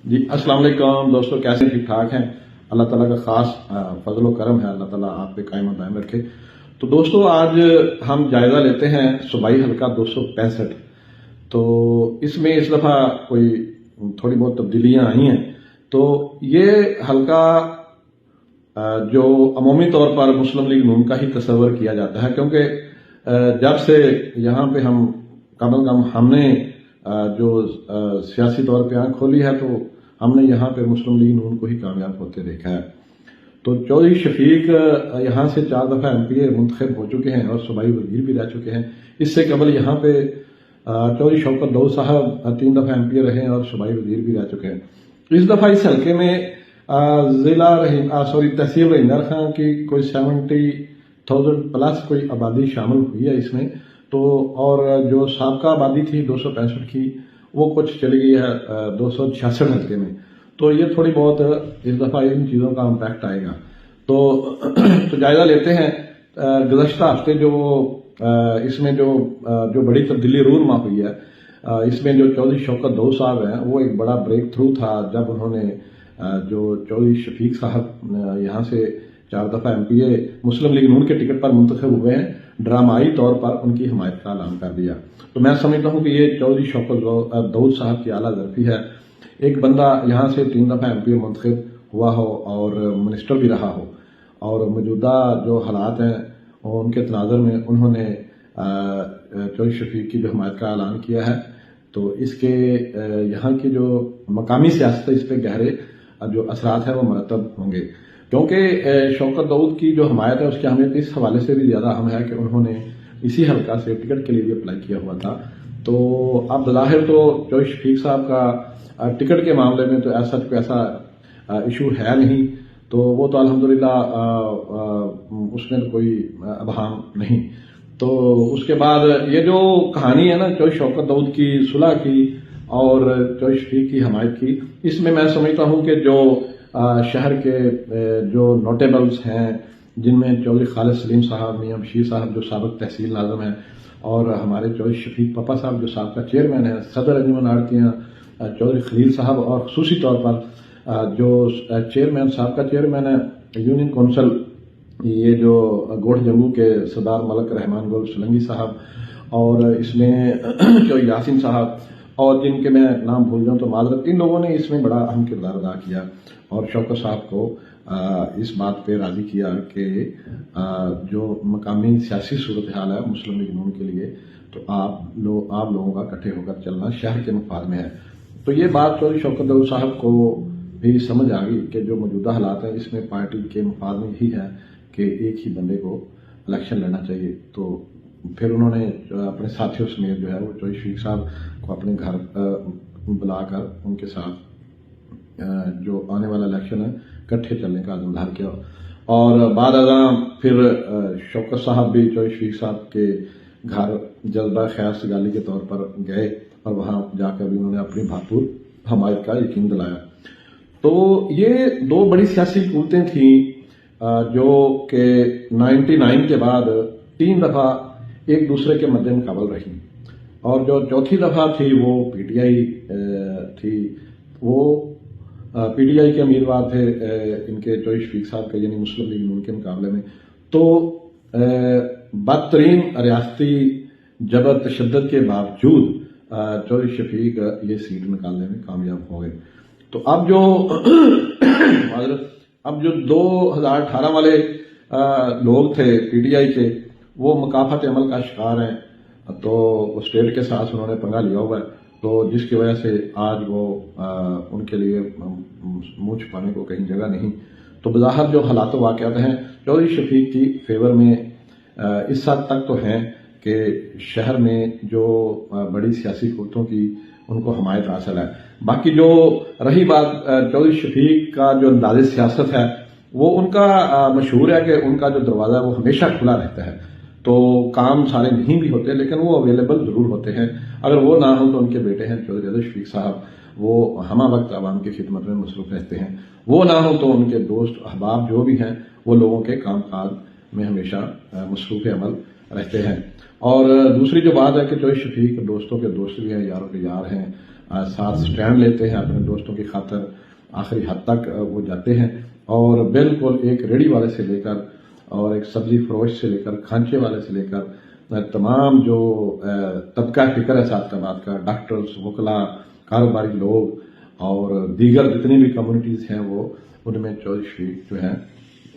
جی السلام علیکم دوستوں، کیسے ٹھیک ٹھاک ہیں؟ اللہ تعالیٰ کا خاص فضل و کرم ہے، اللہ تعالیٰ آپ پہ قائم و دائم رکھے۔ تو دوستوں، آج ہم جائزہ لیتے ہیں صوبائی حلقہ 265۔ تو اس میں اس دفعہ کوئی تھوڑی بہت تبدیلیاں آئی ہیں۔ تو یہ حلقہ جو عمومی طور پر مسلم لیگ نون کا ہی تصور کیا جاتا ہے، کیونکہ جب سے یہاں پہ ہم نے جو سیاسی طور پہ آنکھ کھولی ہے، تو ہم نے یہاں پہ مسلم لیگ نون کو ہی کامیاب ہوتے دیکھا ہے۔ تو چودھری شفیق یہاں سے 4 دفعہ MP منتخب ہو چکے ہیں اور صوبائی وزیر بھی رہ چکے ہیں۔ اس سے قبل یہاں پہ چودھری شوکت دؤد صاحب 3 دفعہ MP رہے ہیں اور صوبائی وزیر بھی رہ چکے ہیں۔ اس دفعہ اس حلقے میں تحصیل رحیندر خان کی کوئی 70,000 پلس کوئی آبادی شامل ہوئی ہے اس میں۔ تو اور جو سابقہ آبادی تھی 265 کی، وہ کچھ چلی گئی ہے 266 حلقے میں۔ تو یہ تھوڑی بہت اس دفعہ ان چیزوں کا امپیکٹ آئے گا۔ تو جائزہ لیتے ہیں گزشتہ ہفتے جو اس میں جو بڑی تبدیلی رونما ہوئی ہے، اس میں جو چودھری شوکت دؤد صاحب ہیں، وہ ایک بڑا بریک تھرو تھا جب انہوں نے جو چودھری شفیق صاحب یہاں سے 4 دفعہ MP مسلم لیگ نون کے ٹکٹ پر منتخب ہوئے ہیں، ڈرامائی طور پر ان کی حمایت کا اعلان کر دیا۔ تو میں سمجھتا ہوں کہ یہ چودھری شوکت دؤد صاحب کی اعلیٰ ظرفی ہے۔ ایک بندہ یہاں سے 3 دفعہ MP منتخب ہوا ہو اور منسٹر بھی رہا ہو، اور موجودہ جو حالات ہیں ان کے تناظر میں انہوں نے چودھری شفیق کی جو حمایت کا اعلان کیا ہے، تو اس کے یہاں کی جو مقامی سیاست ہے اس پہ گہرے جو اثرات ہیں وہ مرتب ہوں گے، کیونکہ شوکت دؤد کی جو حمایت ہے اس کی اہمیت اس حوالے سے بھی زیادہ اہم ہے کہ انہوں نے اسی حلقہ سے ٹکٹ کے لیے بھی اپلائی کیا ہوا تھا۔ تو اب بظاہر تو چودھری شفیق صاحب کا ٹکٹ کے معاملے میں تو ایسا ایشو ہے نہیں، تو وہ تو الحمدللہ اس میں کوئی ابہام نہیں۔ تو اس کے بعد یہ جو کہانی ہے نا چودھری شوکت دؤد کی صلح کی اور چودھری شفیق کی حمایت کی، اس میں سمجھتا ہوں کہ جو شہر کے جو نوٹیبلز ہیں، جن میں چودھری خالد سلیم صاحب، میاں بشیر صاحب جو سابق تحصیل ناظم ہیں، اور ہمارے چودھری شفیق پپا صاحب جو سابقہ چیئرمین ہیں، صدر انجمن آڑتیاں چودھری خلیل صاحب، اور خصوصی طور پر جو سابقہ چیئرمین ہے یونین کونسل، یہ جو گوٹھ جنگو کے سردار ملک رحمان گل سلنگی صاحب، اور اس میں چودھری یاسین صاحب، اور جن کے میں نام بھول جاؤں تو معذرت، ان لوگوں نے اس میں بڑا اہم کردار ادا کیا اور شوکت صاحب کو اس بات پہ راضی کیا کہ جو مقامی سیاسی صورتحال ہے مسلم لیگ نون کے لیے، تو آپ لوگوں کا اکٹھے ہو کر چلنا شہر کے مفاد میں ہے۔ تو یہ بات چودھری شوکت دؤد صاحب کو بھی سمجھ آ گئی کہ جو موجودہ حالات ہیں اس میں پارٹی کے مفاد میں یہی ہے کہ ایک ہی بندے کو الیکشن لینا چاہیے۔ تو پھر انہوں نے اپنے ساتھیوں سمیت جو ہے وہ چودھری شفیق صاحب کو اپنے گھر بلا کر ان کے ساتھ جو آنے والا الیکشن ہے اکٹھے چلنے کا عزم دھار کیا، اور بعد ازاں پھر شوکت صاحب بھی چودھری شفیق صاحب کے گھر جذبہ خیر سگالی کے طور پر گئے اور وہاں جا کر بھی انہوں نے اپنی بھرپور حمایت کا یقین دلایا۔ تو یہ 2 بڑی سیاسی قوتیں تھیں جو کہ 99 کے بعد 3 دفعہ ایک دوسرے کے مد مقابل رہی، اور جو چوتھی دفعہ تھی وہ PTI تھی۔ وہ PTI کے امیدوار تھے ان کے چودھری شفیق صاحب کے، یعنی مسلم لیگ نون کے مقابلے میں۔ تو بدترین ریاستی جبر تشدد کے باوجود چودھری شفیق یہ سیٹ نکالنے میں کامیاب ہو گئے۔ تو اب جو 2018 والے لوگ تھے PTI کے، وہ مکافات عمل کا شکار ہیں۔ تو وہ اسٹیٹ کے ساتھ انہوں نے پنگا لیا ہوا ہے، تو جس کی وجہ سے آج وہ ان کے لیے منہ چھپانے کو کہیں جگہ نہیں۔ تو بظاہر جو حالات و واقعات ہیں چودھری شفیق کی فیور میں اس حد تک تو ہیں کہ شہر میں جو بڑی سیاسی قوتوں کی ان کو حمایت حاصل ہے۔ باقی جو رہی بات چودھری شفیق کا جو انداز سیاست ہے، وہ ان کا مشہور ہے کہ ان کا جو دروازہ ہے وہ ہمیشہ کھلا رہتا ہے۔ تو کام سارے نہیں بھی ہوتے لیکن وہ اویلیبل ضرور ہوتے ہیں۔ اگر وہ نہ ہوں تو ان کے بیٹے ہیں چودھری عزت شفیق صاحب، وہ ہمہ وقت عوام کی خدمت میں مصروف رہتے ہیں۔ وہ نہ ہوں تو ان کے دوست احباب جو بھی ہیں وہ لوگوں کے کام کاج میں ہمیشہ مصروف عمل رہتے ہیں۔ اور دوسری جو بات ہے کہ چودھری شفیق دوستوں کے دوست بھی ہیں، یاروں کے یار ہیں، ساتھ سٹینڈ لیتے ہیں اپنے دوستوں کی خاطر، آخری حد تک وہ جاتے ہیں، اور بالکل ایک ریڑھی والے سے لے کر اور ایک سبزی فروش سے لے کر کھانچے والے سے لے کر تمام جو طبقہ فکر ہے سعادت آباد کا، ڈاکٹرز، وکلاء، کاروباری لوگ اور دیگر جتنی بھی کمیونٹیز ہیں وہ ان میں چودھری شفیق جو ہیں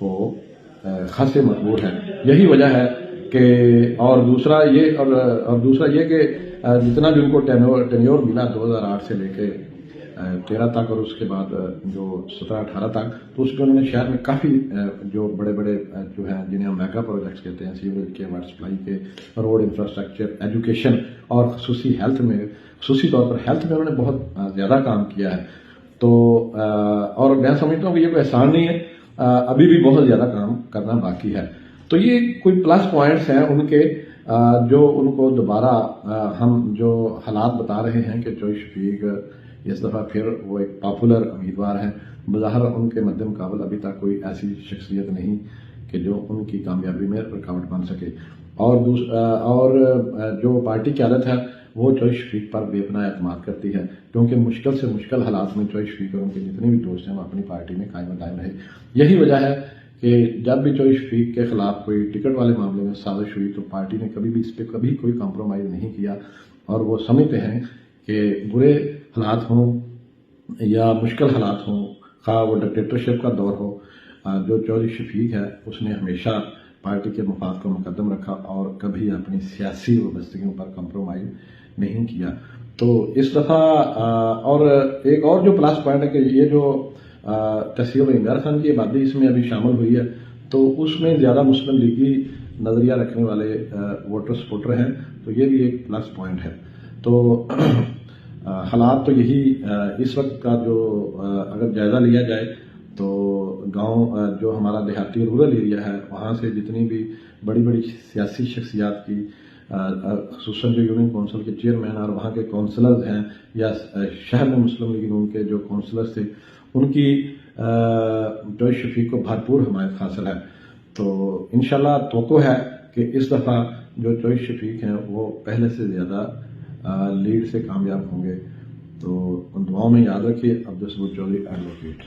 وہ خاصے مقبول ہیں۔ یہی وجہ ہے کہ اور دوسرا یہ کہ جتنا بھی ان کو ٹینیور ملا 2008 سے لے کے 13 تک اور اس کے بعد جو 17-18 تک، تو اس میں انہوں نے شہر میں کافی جو بڑے بڑے جو ہیں جنہیں ہم میگا پروجیکٹس کہتے ہیں، سیوریج کے، واٹر سپلائی کے، روڈ انفراسٹرکچر، ایجوکیشن اور خصوصی طور پر ہیلتھ میں انہوں نے بہت زیادہ کام کیا ہے۔ تو اور میں سمجھتا ہوں کہ یہ کوئی احسان نہیں ہے، ابھی بھی بہت زیادہ کام کرنا باقی ہے۔ تو یہ کوئی پلس پوائنٹس ہیں ان کے جو ان کو دوبارہ ہم جو حالات بتا رہے ہیں کہ چودھری شفیق اس دفعہ پھر وہ ایک پاپولر امیدوار ہیں۔ بظاہر ان کے مد مقابل ابھی تک کوئی ایسی شخصیت نہیں کہ جو ان کی کامیابی میں رکاوٹ بن سکے، اور جو پارٹی کی عادت ہے وہ چودھری شفیق پر بے پناہ اعتماد کرتی ہے، کیونکہ مشکل سے مشکل حالات میں چودھری شفیق اور ان کے جتنے بھی دوست ہیں وہ اپنی پارٹی میں قائم دائم رہے۔ یہی وجہ ہے کہ جب بھی چودھری شفیق کے خلاف کوئی ٹکٹ والے معاملے میں سازش ہوئی تو پارٹی نے کبھی بھی اس پہ کبھی کوئی کمپرومائز نہیں کیا، اور وہ سمجھتے ہیں کہ برے حالات ہوں یا مشکل حالات ہوں، خواہ وہ ڈکٹیٹرشپ کا دور ہو، جو چودھری شفیق ہے اس نے ہمیشہ پارٹی کے مفاد کو مقدم رکھا اور کبھی اپنی سیاسی وابستگیوں پر کمپرومائز نہیں کیا۔ تو اس دفعہ اور ایک اور جو پلس پوائنٹ ہے کہ یہ جو تحصیل عمیر خان کی آبادی اس میں ابھی شامل ہوئی ہے، تو اس میں زیادہ مسلم لیگی نظریہ رکھنے والے ووٹر سپورٹر ہیں، تو یہ بھی ایک پلس پوائنٹ ہے۔ تو حالات تو یہی اس وقت کا جو اگر جائزہ لیا جائے تو گاؤں جو ہمارا دیہاتی رورل ایریا ہے وہاں سے جتنی بھی بڑی بڑی سیاسی شخصیات کی، خصوصاً جو یونین کونسل کے چیئرمین اور وہاں کے کونسلرز ہیں یا شہر میں مسلم لیگ نون کے جو کونسلرز تھے، ان کی چودھری شفیق کو بھرپور حمایت حاصل ہے۔ تو انشاءاللہ توقع ہے کہ اس دفعہ جو چودھری شفیق ہیں وہ پہلے سے زیادہ لیڈ سے کامیاب ہوں گے۔ تو ان دعاؤں میں یاد رکھیے، عبدالصبور چودھری ایڈوکیٹ۔